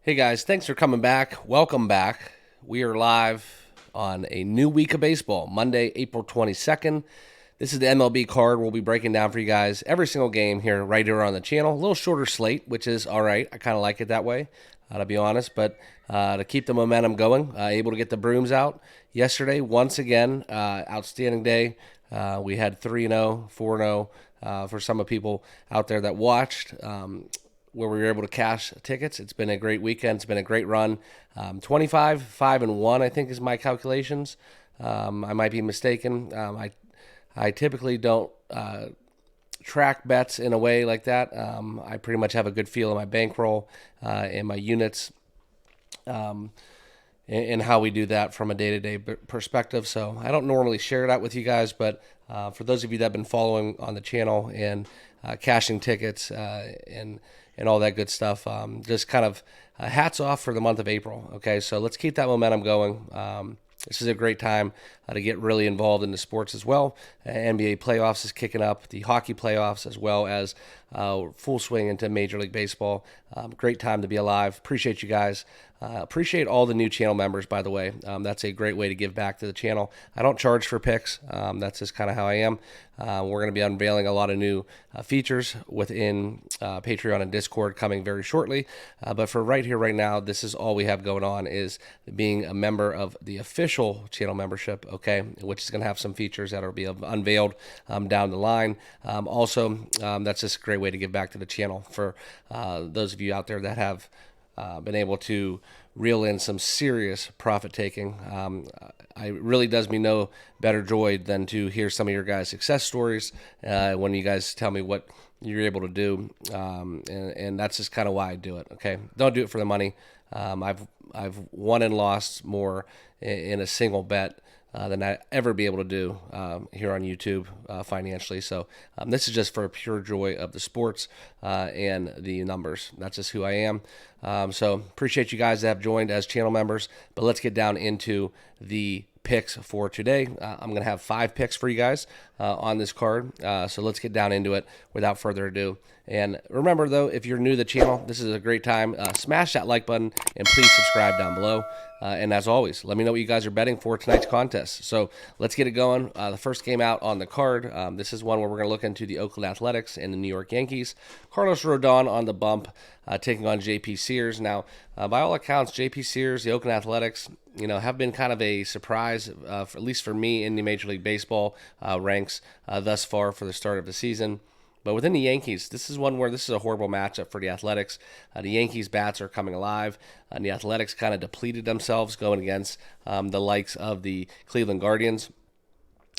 Hey guys, thanks for coming back. Welcome back. We are live on a new week of baseball, Monday, April 22nd. This is the MLB card we'll be breaking down for you guys every single game here, right here on the channel. A little shorter slate, which is all right. I kind of like it that way, to be honest. But to keep the momentum going, able to get the brooms out yesterday. Once again, outstanding day. We had 3-0, 4-0 for some of the people out there that watched. Where we were able to cash tickets. It's been a great weekend. It's been a great run. 25, 5-1, I think is my calculations. I might be mistaken. I typically don't track bets in a way like that. I pretty much have a good feel of my bankroll and my units. And how we do that from a day-to-day perspective. So I don't normally share that with you guys, but for those of you that have been following on the channel and cashing tickets and all that good stuff, just kind of hats off for the month of April. Okay, so let's keep that momentum going. This is a great time to get really involved in the sports as well. NBA playoffs is kicking up, the hockey playoffs, as well as full swing into Major League Baseball. Great time to be alive. Appreciate you guys. Appreciate all the new channel members, by the way. That's a great way to give back to the channel. I don't charge for picks. That's just kind of how I am. We're going to be unveiling a lot of new features within Patreon and Discord coming very shortly. But for right here, right now, this is all we have going on is being a member of the official channel membership, okay, which is going to have some features that will be unveiled down the line. Also, that's just a great way to give back to the channel for those of you out there that have been able to reel in some serious profit taking. It really does me no better joy than to hear some of your guys' success stories when you guys tell me what you're able to do, and that's just kind of why I do it. Okay, don't do it for the money. I've won and lost more in a single bet than I ever be able to do here on YouTube financially. So this is just for pure joy of the sports and the numbers. That's just who I am. So appreciate you guys that have joined as channel members. But let's get down into the picks for today. I'm going to have 5 picks for you guys on this card. So let's get down into it without further ado. And remember, though, if you're new to the channel, this is a great time. Smash that like button and please subscribe down below. And as always, let me know what you guys are betting for tonight's contest. So let's get it going. The first game out on the card. This is one where we're going to look into the Oakland Athletics and the New York Yankees. Carlos Rodon on the bump, taking on J.P. Sears. Now, by all accounts, J.P. Sears, the Oakland Athletics, have been kind of a surprise, at least for me, in the Major League Baseball ranks thus far for the start of the season. But within the Yankees, this is one where this is a horrible matchup for the Athletics. The Yankees' bats are coming alive, and the Athletics kind of depleted themselves going against the likes of the Cleveland Guardians.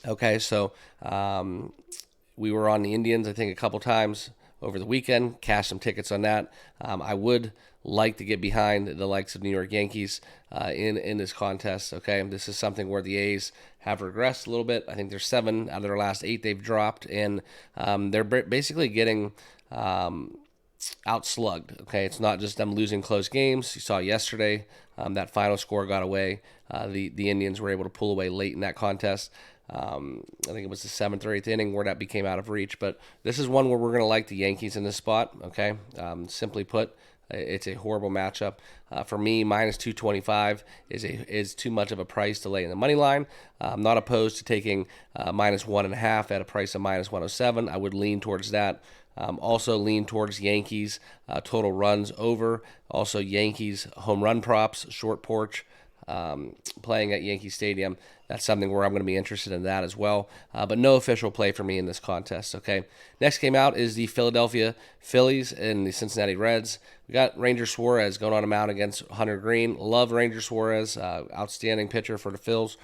Okay, so we were on the Indians, I think, a couple times over the weekend, cashed some tickets on that. I would like to get behind the likes of New York Yankees in this contest. Okay, this is something where the A's have regressed a little bit. I think there's 7 out of their last 8 they've dropped, and they're basically getting outslugged. Okay, it's not just them losing close games. You saw yesterday that final score got away. The Indians were able to pull away late in that contest. I think it was the 7th or 8th inning where that became out of reach. But this is one where we're going to like the Yankees in this spot. Okay, simply put, it's a horrible matchup. For me, minus 225 is too much of a price to lay in the money line. I'm not opposed to taking minus 1.5 at a price of minus 107. I would lean towards that. Also lean towards Yankees total runs over. Also Yankees home run props, short porch. Playing at Yankee Stadium. That's something where I'm going to be interested in that as well. But no official play for me in this contest, okay? Next game out is the Philadelphia Phillies and the Cincinnati Reds. We got Ranger Suarez going on a mound against Hunter Green. Love Ranger Suarez, outstanding pitcher for the Phils.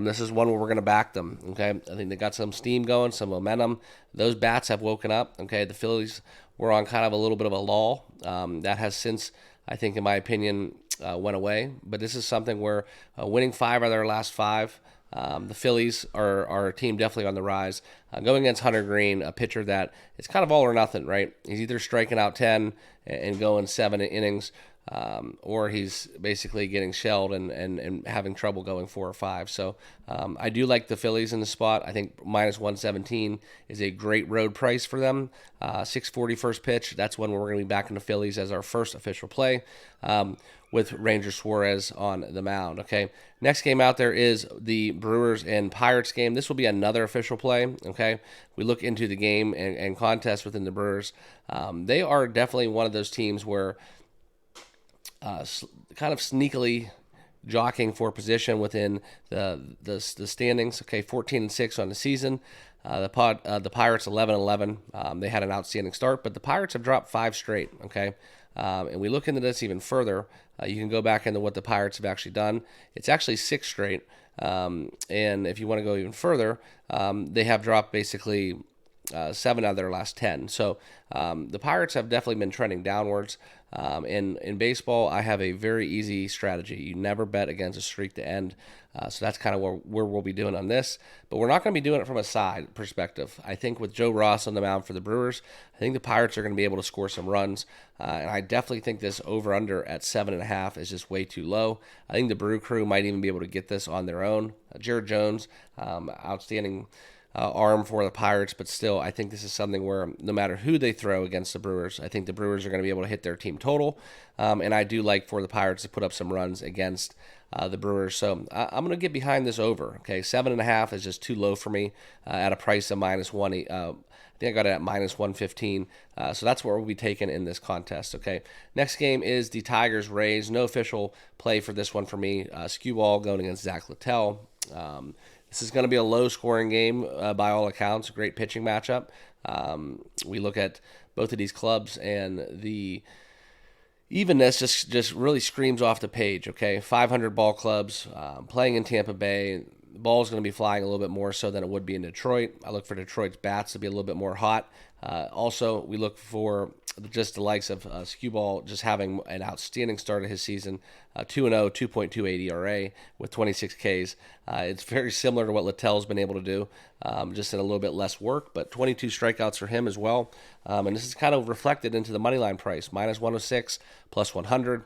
This is one where we're going to back them, okay? I think they got some steam going, some momentum. Those bats have woken up, okay? The Phillies were on kind of a little bit of a lull. That has since, I think, in my opinion, went away. But this is something where winning 5 out of their last 5, the Phillies are a team definitely on the rise. Going against Hunter Green, a pitcher that it's kind of all or nothing, right? He's either striking out 10 and going 7 innings, or he's basically getting shelled and having trouble going 4 or 5. So I do like the Phillies in the spot. I think minus 117 is a great road price for them. 6:40 first pitch. That's when we're going to be back in the Phillies as our first official play. With Ranger Suarez on the mound. Okay, next game out there is the Brewers and Pirates game. This will be another official play. Okay, we look into the game and contest within the Brewers. They are definitely one of those teams where kind of sneakily jockeying for position within the standings. Okay, 14-6 on the season. The Pirates 11-11. They had an outstanding start, but the Pirates have dropped 5 straight. Okay, and we look into this even further. You can go back into what the Pirates have actually done. It's actually 6 straight. And if you want to go even further, they have dropped basically 7 out of their last 10. So the Pirates have definitely been trending downwards. In baseball, I have a very easy strategy. You never bet against a streak to end. So that's kind of where we'll be doing on this. But we're not going to be doing it from a side perspective. I think with Joe Ross on the mound for the Brewers, I think the Pirates are going to be able to score some runs. And I definitely think this over-under at 7.5 is just way too low. I think the Brew Crew might even be able to get this on their own. Jared Jones, outstanding arm for the Pirates, but still, I think this is something where no matter who they throw against the Brewers, I think the Brewers are going to be able to hit their team total, and I do like for the Pirates to put up some runs against the Brewers, so I'm going to get behind this over. Okay, 7.5 is just too low for me at a price of minus 1. I think I got it at minus 115, so that's where we'll be taking in this contest. Okay, next game is the Tigers-Rays. No official play for this one for me. Skew ball going against Zach Littell. This is going to be a low-scoring game by all accounts. Great pitching matchup. We look at both of these clubs, and the evenness just really screams off the page. Okay, 500 ball clubs playing in Tampa Bay. The ball is going to be flying a little bit more so than it would be in Detroit. I look for Detroit's bats to be a little bit more hot. Also, we look for just the likes of Skewball just having an outstanding start of his season, 2-0, 2.28 ERA with 26 Ks. It's very similar to what Littell's been able to do, just in a little bit less work, but 22 strikeouts for him as well. And this is kind of reflected into the money line price, minus 106, plus 100.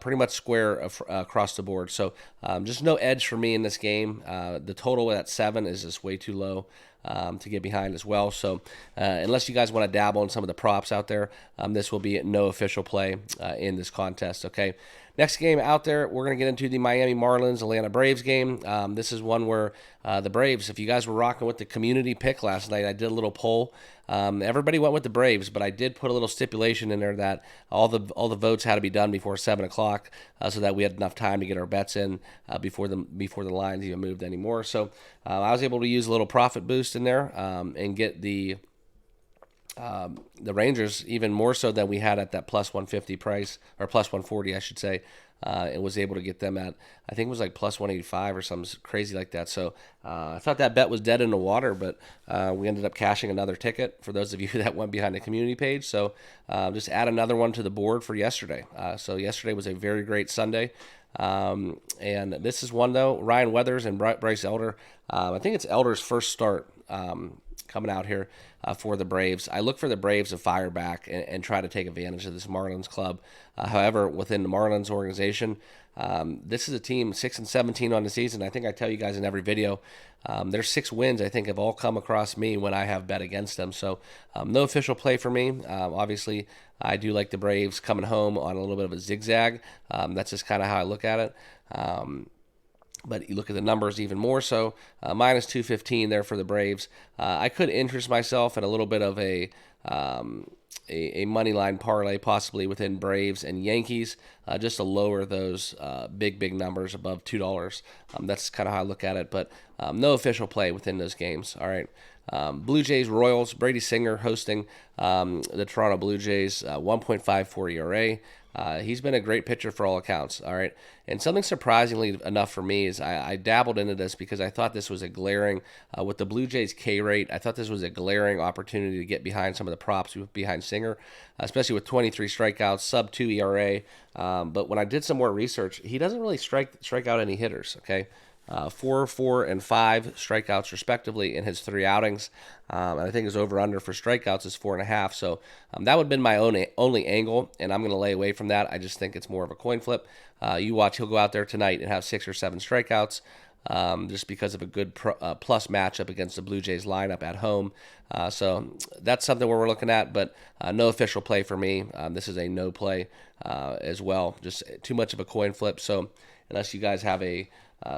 Pretty much square across the board. So just no edge for me in this game. The total at 7 is just way too low to get behind as well. So unless you guys want to dabble in some of the props out there, this will be no official play in this contest. Okay. Next game out there, we're going to get into the Miami Marlins Atlanta Braves game. This is one where the Braves, if you guys were rocking with the community pick last night, I did a little poll. Everybody went with the Braves, but I did put a little stipulation in there that all the votes had to be done before 7 o'clock, so that we had enough time to get our bets in before the lines even moved anymore. So I was able to use a little profit boost in there and get the Rangers even more so than we had at that plus 150 price, or plus 140, I should say. And was able to get them at, I think it was like plus 185 or something crazy like that. So I thought that bet was dead in the water, but we ended up cashing another ticket for those of you that went behind the community page. So just add another one to the board for yesterday. So yesterday was a very great Sunday. And this is one, though, Ryan Weathers and Bryce Elder. I think it's Elder's first start coming out here for the Braves. I look for the Braves to fire back and try to take advantage of this Marlins club. However, within the Marlins organization, this is a team 6-17 on the season. I think I tell you guys in every video, their 6 wins, I think, have all come across me when I have bet against them. So no official play for me. Obviously, I do like the Braves coming home on a little bit of a zigzag. That's just kind of how I look at it. But you look at the numbers even more so, minus 215 there for the Braves. I could interest myself in a little bit of a money line parlay possibly within Braves and Yankees, just to lower those big numbers above $2. That's kind of how I look at it, but no official play within those games. All right. Blue Jays Royals, Brady Singer hosting the Toronto Blue Jays, 1.54 ERA. He's been a great pitcher for all accounts, all right? And something surprisingly enough for me is I dabbled into this because I thought this was a glaring, with the Blue Jays K rate, I thought this was a glaring opportunity to get behind some of the props behind Singer, especially with 23 strikeouts, sub-2 ERA. But when I did some more research, he doesn't really strike out any hitters, okay? 4, 4, and 5 strikeouts respectively in his 3 outings. And I think his over/under for strikeouts is 4.5. So that would have been my only angle, and I'm going to lay away from that. I just think it's more of a coin flip. You watch, he'll go out there tonight and have 6 or 7 strikeouts. Just because of a good plus matchup against the Blue Jays lineup at home. So that's something where we're looking at, but no official play for me. This is a no play as well. Just too much of a coin flip. So unless you guys have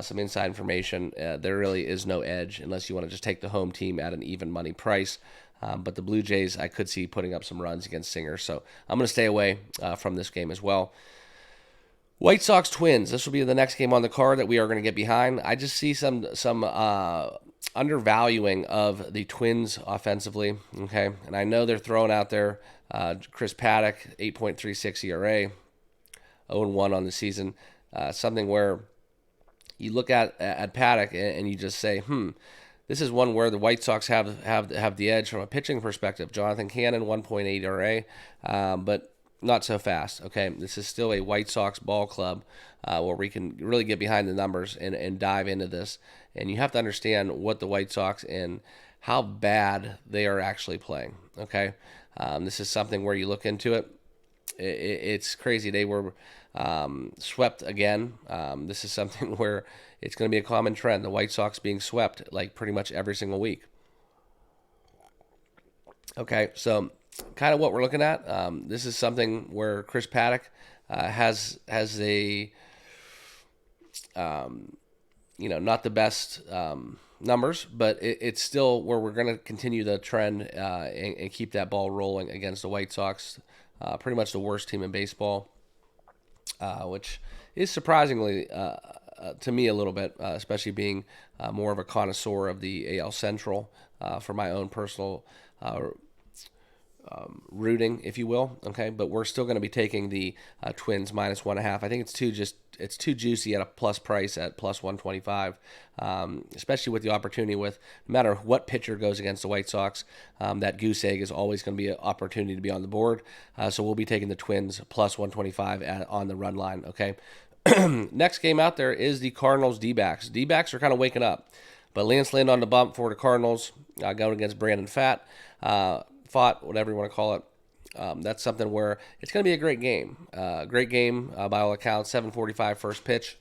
some inside information, there really is no edge unless you want to just take the home team at an even money price. But the Blue Jays, I could see putting up some runs against Singer. So I'm going to stay away from this game as well. White Sox Twins. This will be the next game on the card that we are going to get behind. I just see some undervaluing of the Twins offensively. Okay, and I know they're throwing out there Chris Paddock, 8.36 ERA, 0-1 on the season. Something where you look at Paddock and you just say, this is one where the White Sox have the edge from a pitching perspective. Jonathan Cannon, 1.8 ERA, but not so fast, okay? This is still a White Sox ball club where we can really get behind the numbers and dive into this. And you have to understand what the White Sox and how bad they are actually playing, okay? This is something where you look into it. It's crazy. They were swept again. This is something where it's going to be a common trend, the White Sox being swept like pretty much every single week. Okay, so kind of what we're looking at. This is something where Chris Paddock has a not the best numbers, but it's still where we're going to continue the trend and keep that ball rolling against the White Sox, pretty much the worst team in baseball, which is surprisingly to me a little bit, especially being more of a connoisseur of the AL Central for my own personal rooting, if you will. Okay, but we're still going to be taking the Twins -1.5. I think it's too juicy at a plus price at +125, especially with the opportunity with no matter what pitcher goes against the White Sox, that goose egg is always going to be an opportunity to be on the board. So we'll be taking the Twins +125 on the run line. Okay, next game out there is the Cardinals D-backs. D-backs are kind of waking up, but Lance Lynn on the bump for the Cardinals, going against Brandon Fott, whatever you want to call it. That's something where it's going to be a great game. Great game by all accounts, 7:45 first pitch.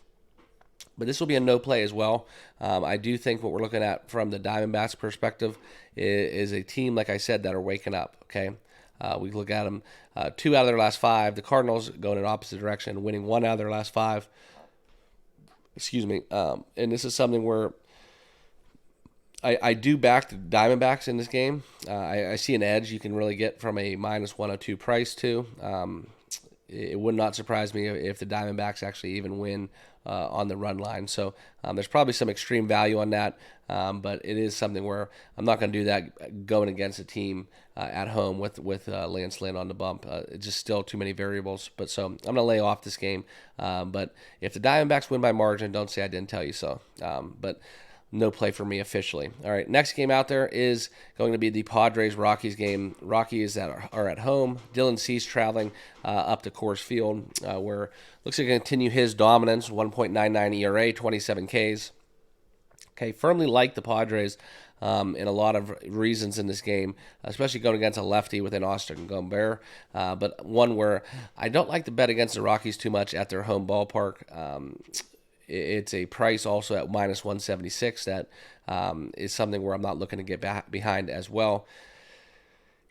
But this will be a no play as well. I do think what we're looking at from the Diamondbacks perspective is a team, like I said, that are waking up. Okay, we look at them, 2 out of their last 5. The Cardinals going in opposite direction, winning 1 out of their last 5. Excuse me. And this is something where I do back the Diamondbacks in this game. I see an edge you can really get from a -102 price too. It would not surprise me if the Diamondbacks actually even win on the run line. So there's probably some extreme value on that, but it is something where I'm not going to do that going against a team at home with Lance Lynn on the bump. It's just still too many variables. But so I'm going to lay off this game. But if the Diamondbacks win by margin, don't say I didn't tell you so. But no play for me officially. All right, next game out there is going to be the Padres-Rockies game. Rockies that are at home. Dylan Cease traveling up to Coors Field, where looks like continue his dominance, 1.99 ERA, 27 Ks. Okay, firmly like the Padres in a lot of reasons in this game, especially going against a lefty within Austin Gomber, but one where I don't like to bet against the Rockies too much at their home ballpark. It's a price also at -176 that is something where I'm not looking to get behind as well.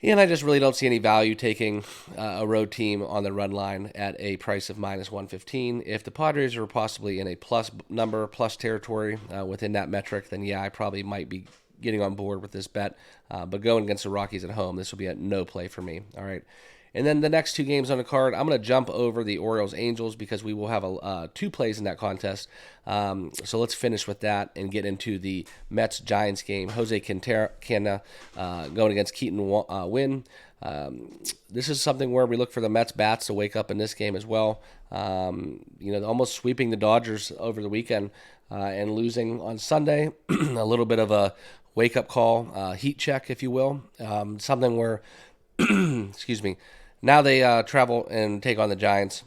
And I just really don't see any value taking a road team on the run line at a price of -115. If the Padres are possibly in a plus territory within that metric, then yeah, I probably might be getting on board with this bet. But going against the Rockies at home, this will be a no play for me. All right. And then the next 2 games on the card, I'm going to jump over the Orioles-Angels because we will have 2 plays in that contest. So let's finish with that and get into the Mets-Giants game. Jose Quintana going against Keaton Winn. This is something where we look for the Mets bats to wake up in this game as well. Almost sweeping the Dodgers over the weekend and losing on Sunday. A little bit of a wake-up call, heat check, if you will. Something where, excuse me, now they travel and take on the Giants,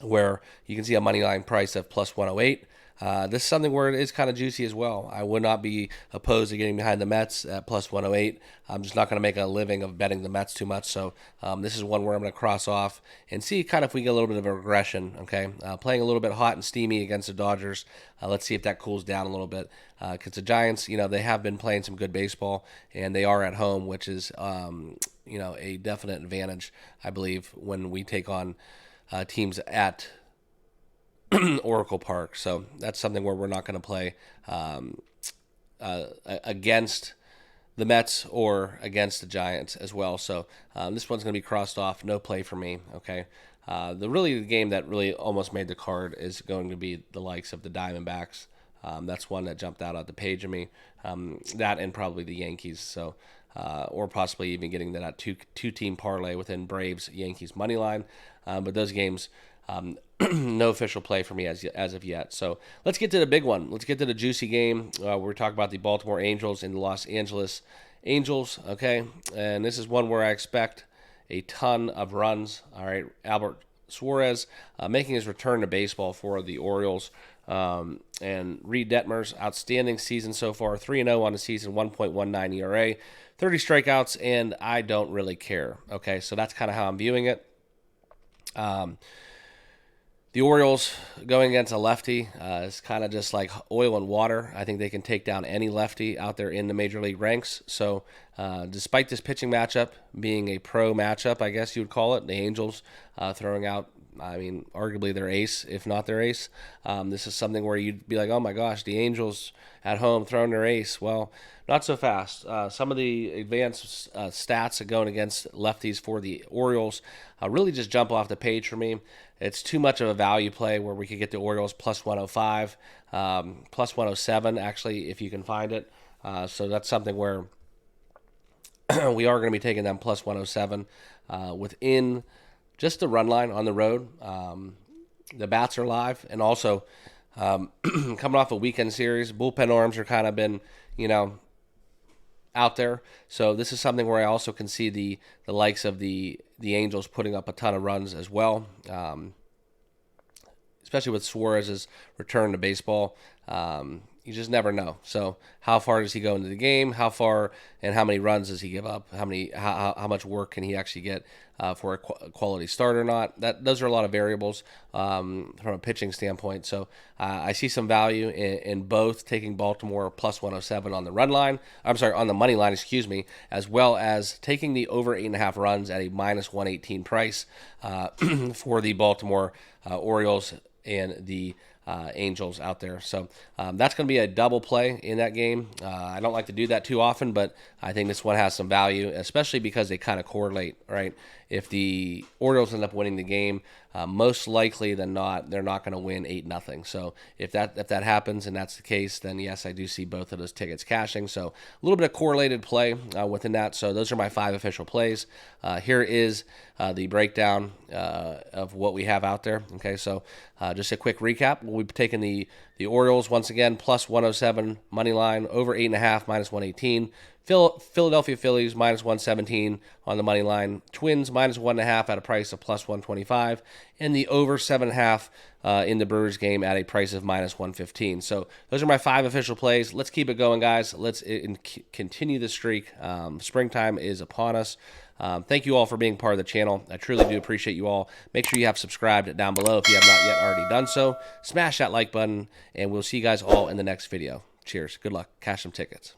where you can see a money line price of +108. This is something where it is kind of juicy as well. I would not be opposed to getting behind the Mets at plus 108. I'm just not going to make a living of betting the Mets too much. So this is one where I'm going to cross off and see kind of if we get a little bit of a regression. Okay, playing a little bit hot and steamy against the Dodgers. Let's see if that cools down a little bit. Because the Giants, they have been playing some good baseball, and they are at home, which is a definite advantage, I believe, when we take on teams at Oracle Park. So that's something where we're not going to play against the Mets or against the Giants as well. So this one's going to be crossed off. No play for me. Okay. The game that really almost made the card is going to be the likes of the Diamondbacks. That's one that jumped out at the page of me. That and probably the Yankees. So or possibly even getting that two-team parlay within Braves Yankees money line. But those games, no official play for me as of yet. So let's get to the big one. Let's get to the juicy game. We're talking about the Baltimore Angels and the Los Angeles Angels. Okay, and this is one where I expect a ton of runs. All right, Albert Suarez making his return to baseball for the Orioles. And Reed Detmer's outstanding season so far, 3-0 on the season, 1.19 ERA, 30 strikeouts, and I don't really care. Okay, so that's kind of how I'm viewing it. The Orioles going against a lefty is kind of just like oil and water. I think they can take down any lefty out there in the major league ranks. So despite this pitching matchup being a pro matchup, I guess you would call it, the Angels throwing out, arguably their ace, if not their ace. This is something where you'd be like, oh my gosh, the Angels at home throwing their ace. Well, not so fast. Some of the advanced stats going against lefties for the Orioles really just jump off the page for me. It's too much of a value play where we could get the Orioles plus 105, plus 107, actually, if you can find it. So that's something where we are going to be taking them plus 107 within just the run line on the road. The bats are live, and also coming off a weekend series, bullpen arms are kind of been, out there. So this is something where I also can see the likes of the Angels putting up a ton of runs as well, especially with Suarez's return to baseball. You just never know. So how far does he go into the game? How far and how many runs does he give up? How much work can he actually get for a quality start or not? Those are a lot of variables from a pitching standpoint. So I see some value in both taking Baltimore plus 107 on the run line. I'm sorry, on the money line, as well as taking the over 8.5 runs at a minus 118 price for the Baltimore Orioles and the Angels out there. So that's going to be a double play in that game. I don't like to do that too often, but I think this one has some value, especially because they kind of correlate, right? If the Orioles end up winning the game, most likely than not, they're not going to win 8-0. So if that happens and that's the case, then yes, I do see both of those tickets cashing. So a little bit of correlated play within that. So those are my 5 official plays. Here is the breakdown of what we have out there. Okay, so just a quick recap. We'll be taking the Orioles once again plus 107 money line, over 8.5 minus 118. Philadelphia Phillies minus 117 on the money line. Twins minus 1.5 at a price of plus 125, and the over 7.5 in the Brewers game at a price of minus 115. So those are my 5 official plays. Let's keep it going, guys. Let's continue the streak. Springtime is upon us. Thank you all for being part of the channel. I truly do appreciate you all. Make sure you have subscribed down below if you have not yet already done so. Smash that like button, and we'll see you guys all in the next video. Cheers. Good luck. Cash some tickets.